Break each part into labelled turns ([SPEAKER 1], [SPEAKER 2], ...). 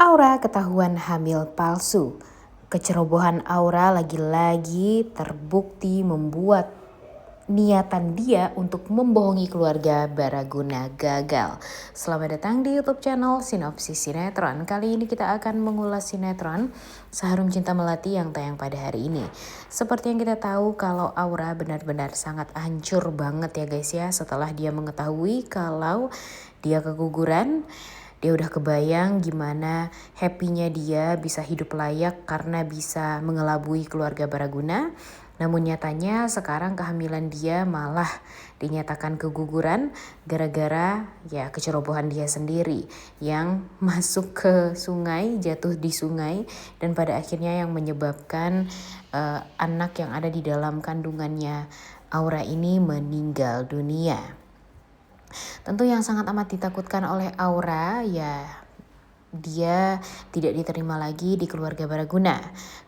[SPEAKER 1] Aura ketahuan hamil palsu. Kecerobohan Aura lagi-lagi terbukti membuat niatan dia untuk membohongi keluarga Baraguna gagal. Selamat datang di YouTube channel Sinopsis Sinetron. Kali ini kita akan mengulas sinetron Seharum Cinta Melati yang tayang pada hari ini. Seperti yang kita tahu kalau Aura benar-benar sangat hancur banget ya guys ya, setelah dia mengetahui kalau dia keguguran. Dia udah kebayang gimana happy-nya dia bisa hidup layak karena bisa mengelabui keluarga Baraguna. Namun nyatanya sekarang kehamilan dia malah dinyatakan keguguran gara-gara ya kecerobohan dia sendiri yang masuk ke sungai, jatuh di sungai, dan pada akhirnya yang menyebabkan anak yang ada di dalam kandungannya Aura ini meninggal dunia. Tentu yang sangat amat ditakutkan oleh Aura ya dia tidak diterima lagi di keluarga Baraguna.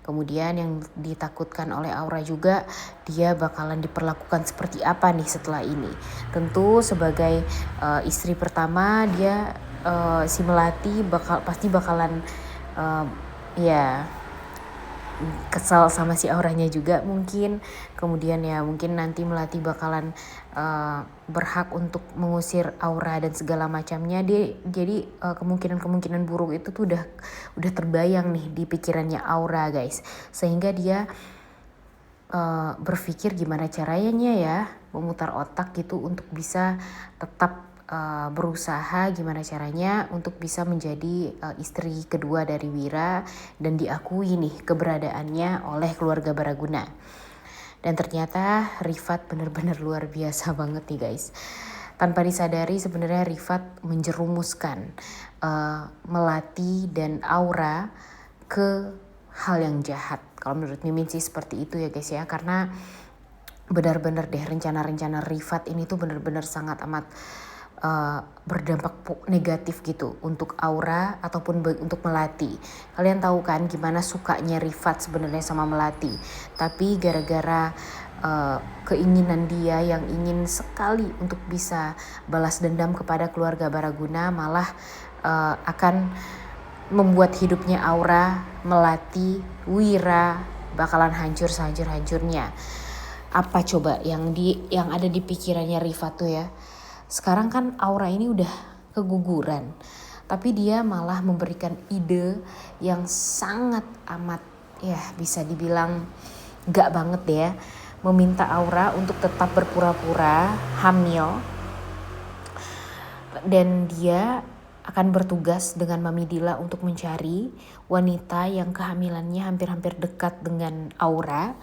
[SPEAKER 1] Kemudian yang ditakutkan oleh Aura juga dia bakalan diperlakukan seperti apa nih setelah ini. Tentu sebagai istri pertama dia si Melati pasti bakalan ya kesal sama si Auranya juga mungkin. Kemudian ya mungkin nanti Melati bakalan berhak untuk mengusir Aura dan segala macamnya. Jadi kemungkinan buruk itu tuh udah terbayang nih di pikirannya Aura guys, sehingga dia berpikir gimana caranya ya memutar otak gitu untuk bisa tetap berusaha gimana caranya untuk bisa menjadi istri kedua dari Wira dan diakui nih keberadaannya oleh keluarga Baraguna. Dan ternyata Rifat benar-benar luar biasa banget nih guys. Tanpa disadari sebenarnya Rifat menjerumuskan Melati dan Aura ke hal yang jahat. Kalau menurut Mimin sih seperti itu ya guys ya, karena benar-benar deh rencana-rencana Rifat ini tuh benar-benar sangat amat berdampak negatif gitu untuk Aura ataupun untuk Melati. Kalian tahu kan gimana sukanya Rifat sebenarnya sama Melati, tapi gara-gara keinginan dia yang ingin sekali untuk bisa balas dendam kepada keluarga Baraguna malah akan membuat hidupnya Aura, Melati, Wira bakalan hancur sehancur-hancurnya. Apa coba yang ada di pikirannya Rifat tuh ya? Sekarang kan Aura ini udah keguguran, tapi dia malah memberikan ide yang sangat amat ya bisa dibilang gak banget deh ya. Meminta Aura untuk tetap berpura-pura hamil dan dia akan bertugas dengan Mami Dila untuk mencari wanita yang kehamilannya hampir-hampir dekat dengan Aura,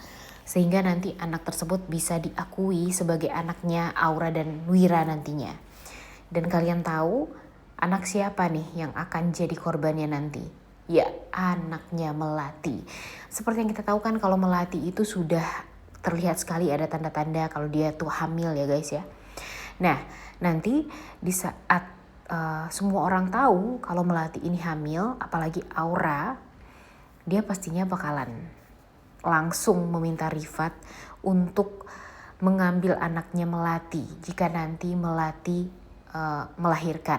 [SPEAKER 1] sehingga nanti anak tersebut bisa diakui sebagai anaknya Aura dan Wira nantinya. Dan kalian tahu anak siapa nih yang akan jadi korbannya nanti? Ya, anaknya Melati. Seperti yang kita tahu kan kalau Melati itu sudah terlihat sekali ada tanda-tanda kalau dia tuh hamil ya guys ya. Nah, nanti di saat semua orang tahu kalau Melati ini hamil, apalagi Aura, dia pastinya bakalan langsung meminta Rifat untuk mengambil anaknya Melati jika nanti Melati melahirkan.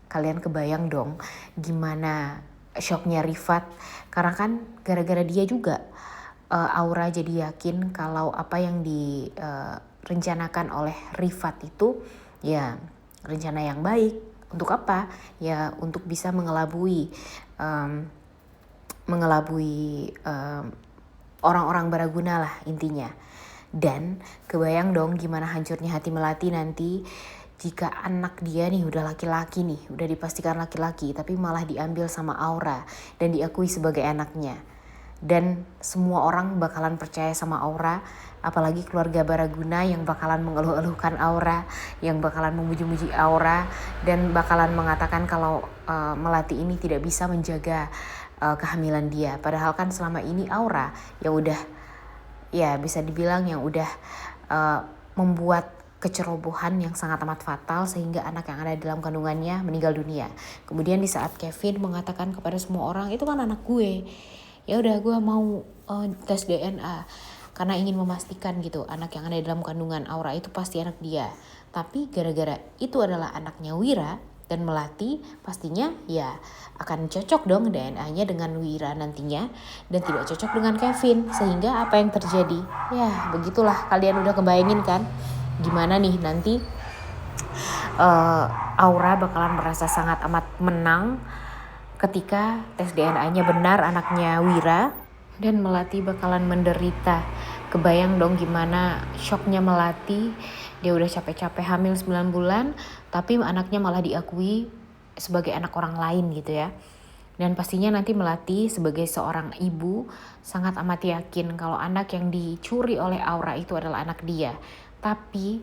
[SPEAKER 1] Kalian kebayang dong gimana shocknya Rifat, karena kan gara-gara dia juga Aura jadi yakin kalau apa yang direncanakan oleh Rifat itu ya rencana yang baik. Untuk apa? Ya untuk bisa mengelabui orang-orang Baraguna lah intinya. Dan kebayang dong gimana hancurnya hati Melati nanti jika anak dia nih udah laki-laki nih, udah dipastikan laki-laki, tapi malah diambil sama Aura dan diakui sebagai anaknya. Dan semua orang bakalan percaya sama Aura, apalagi keluarga Baraguna yang bakalan mengeluh-eluhkan Aura, yang bakalan memuji-muji Aura, dan bakalan mengatakan kalau Melati ini tidak bisa menjaga kehamilan dia. Padahal kan selama ini Aura ya udah ya bisa dibilang yang udah membuat kecerobohan yang sangat amat fatal sehingga anak yang ada dalam kandungannya meninggal dunia. Kemudian di saat Kevin mengatakan kepada semua orang itu kan anak gue, ya udah gue mau tes DNA karena ingin memastikan gitu anak yang ada dalam kandungan Aura itu pasti anak dia. Tapi gara-gara itu adalah anaknya Wira Dan Melati pastinya ya akan cocok dong DNA-nya dengan Wira nantinya, dan tidak cocok dengan Kevin. Sehingga apa yang terjadi? Ya begitulah, kalian udah kebayangin kan gimana nih nanti Aura bakalan merasa sangat amat menang ketika tes DNA-nya benar anaknya Wira, dan Melati bakalan menderita. Kebayang dong gimana shocknya Melati. Dia udah capek-capek hamil 9 bulan, tapi anaknya malah diakui sebagai anak orang lain gitu ya. Dan pastinya nanti Melati sebagai seorang ibu sangat amat yakin kalau anak yang dicuri oleh Aura itu adalah anak dia. Tapi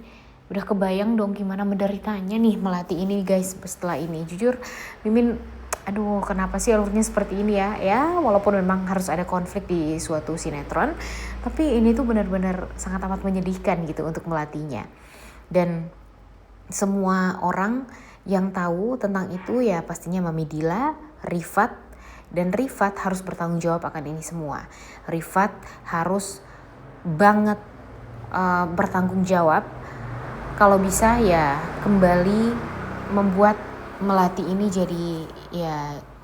[SPEAKER 1] udah kebayang dong gimana menderitanya nih Melati ini guys setelah ini. Jujur Mimin, aduh kenapa sih alurnya seperti ini ya. Ya walaupun memang harus ada konflik di suatu sinetron, tapi ini tuh benar-benar sangat amat menyedihkan gitu untuk Melatinya. Dan semua orang yang tahu tentang itu ya pastinya Mami Dila, Rifat, dan Rifat harus bertanggung jawab akan ini semua. Rifat harus banget bertanggung jawab. Kalau bisa ya kembali membuat Melati ini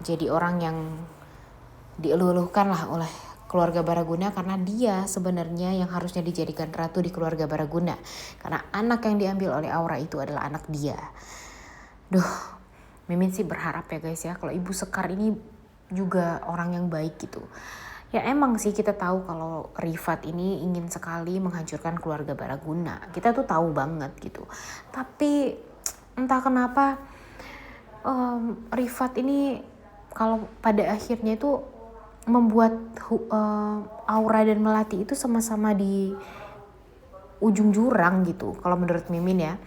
[SPEAKER 1] jadi orang yang dieluluhkan lah oleh keluarga Baraguna, karena dia sebenarnya yang harusnya dijadikan ratu di keluarga Baraguna, karena anak yang diambil oleh Aura itu adalah anak dia. Duh, Mimin sih berharap ya guys ya, kalau Ibu Sekar ini juga orang yang baik gitu. Ya emang sih kita tahu kalau Rifat ini ingin sekali menghancurkan keluarga Baraguna. Kita tuh tahu banget gitu. Tapi entah kenapa Rifat ini kalau pada akhirnya itu membuat Aura dan Melati itu sama-sama di ujung jurang gitu kalau menurut Mimin ya.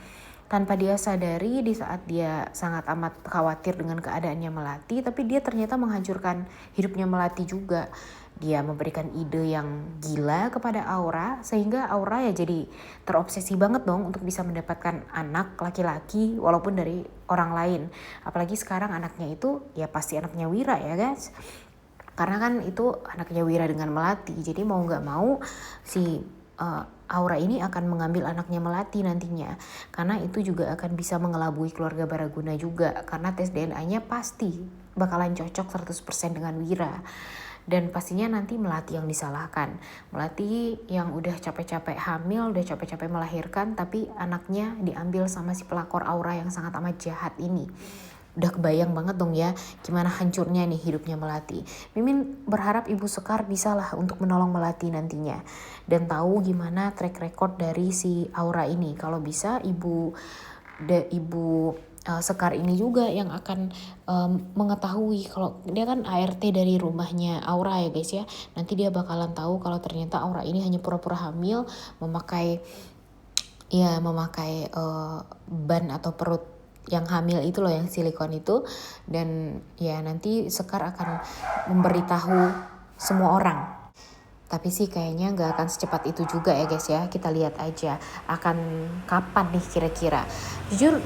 [SPEAKER 1] Tanpa dia sadari di saat dia sangat amat khawatir dengan keadaannya Melati, tapi dia ternyata menghancurkan hidupnya Melati juga. Dia memberikan ide yang gila kepada Aura, sehingga Aura ya jadi terobsesi banget dong untuk bisa mendapatkan anak laki-laki walaupun dari orang lain. Apalagi sekarang anaknya itu ya pasti anaknya Wira ya guys. Karena kan itu anaknya Wira dengan Melati, jadi mau gak mau si Aura ini akan mengambil anaknya Melati nantinya. Karena itu juga akan bisa mengelabui keluarga Baraguna juga, karena tes DNA-nya pasti bakalan cocok 100% dengan Wira. Dan pastinya nanti Melati yang disalahkan. Melati yang udah capek-capek hamil, udah capek-capek melahirkan, tapi anaknya diambil sama si pelakor Aura yang sangat amat jahat ini. Udah kebayang banget dong ya gimana hancurnya nih hidupnya Melati. Mimin berharap Ibu Sekar bisa lah untuk menolong Melati nantinya. Dan tahu gimana track record dari si Aura ini. Kalau bisa Ibu Sekar ini juga yang akan mengetahui kalau dia kan ART dari rumahnya Aura ya guys ya. Nanti dia bakalan tahu kalau ternyata Aura ini hanya pura-pura hamil, memakai ban atau perut yang hamil itu loh, yang silikon itu. Dan ya nanti Sekar akan memberitahu semua orang. Tapi sih kayaknya gak akan secepat itu juga ya guys ya. Kita lihat aja akan kapan nih kira-kira. Jujur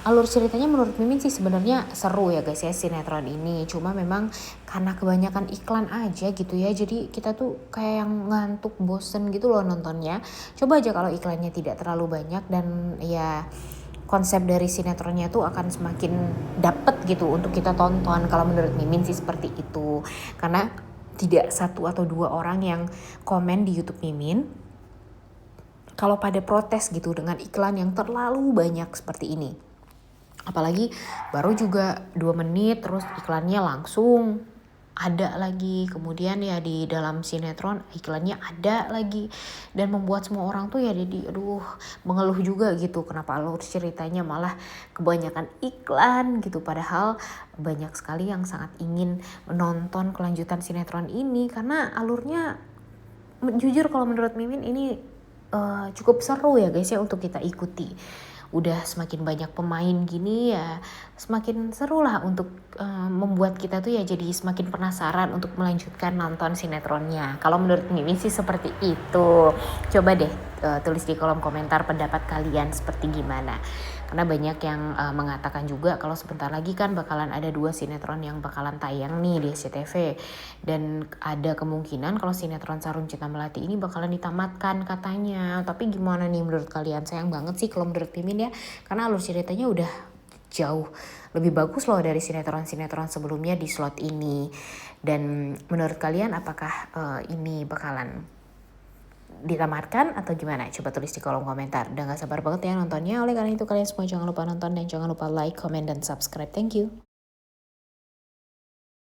[SPEAKER 1] alur ceritanya menurut Mimin sih sebenarnya seru ya guys ya sinetron ini. Cuma memang karena kebanyakan iklan aja gitu ya. Jadi kita tuh kayak yang ngantuk, bosen gitu loh nontonnya. Coba aja kalau iklannya tidak terlalu banyak, dan ya konsep dari sinetronnya tuh akan semakin dapet gitu untuk kita tonton. Kalau menurut Mimin sih seperti itu. Karena tidak satu atau dua orang yang komen di YouTube Mimin kalau pada protes gitu dengan iklan yang terlalu banyak seperti ini. Apalagi baru juga 2 menit terus iklannya langsung ada lagi, kemudian ya di dalam sinetron iklannya ada lagi, dan membuat semua orang tuh ya jadi mengeluh juga gitu, kenapa alur ceritanya malah kebanyakan iklan gitu, padahal banyak sekali yang sangat ingin menonton kelanjutan sinetron ini karena alurnya jujur kalau menurut Mimin ini cukup seru ya guys ya untuk kita ikuti. Udah semakin banyak pemain gini ya semakin seru lah untuk membuat kita tuh ya jadi semakin penasaran untuk melanjutkan nonton sinetronnya. Kalau menurut Mimin sih seperti itu. Coba deh tulis di kolom komentar pendapat kalian seperti gimana. Karena banyak yang mengatakan juga kalau sebentar lagi kan bakalan ada 2 sinetron yang bakalan tayang nih di SCTV. Dan ada kemungkinan kalau sinetron Sarung Cinta Melati ini bakalan ditamatkan katanya. Tapi gimana nih menurut kalian? Sayang banget sih kalau menurut Mimin ya. Karena alur ceritanya udah jauh lebih bagus loh dari sinetron-sinetron sebelumnya di slot ini. Dan menurut kalian apakah ini bakalan ditamatkan atau gimana? Coba tulis di kolom komentar. Udah gak sabar banget ya nontonnya. Oleh karena itu kalian semua jangan lupa nonton dan jangan lupa like, comment, dan subscribe. Thank you.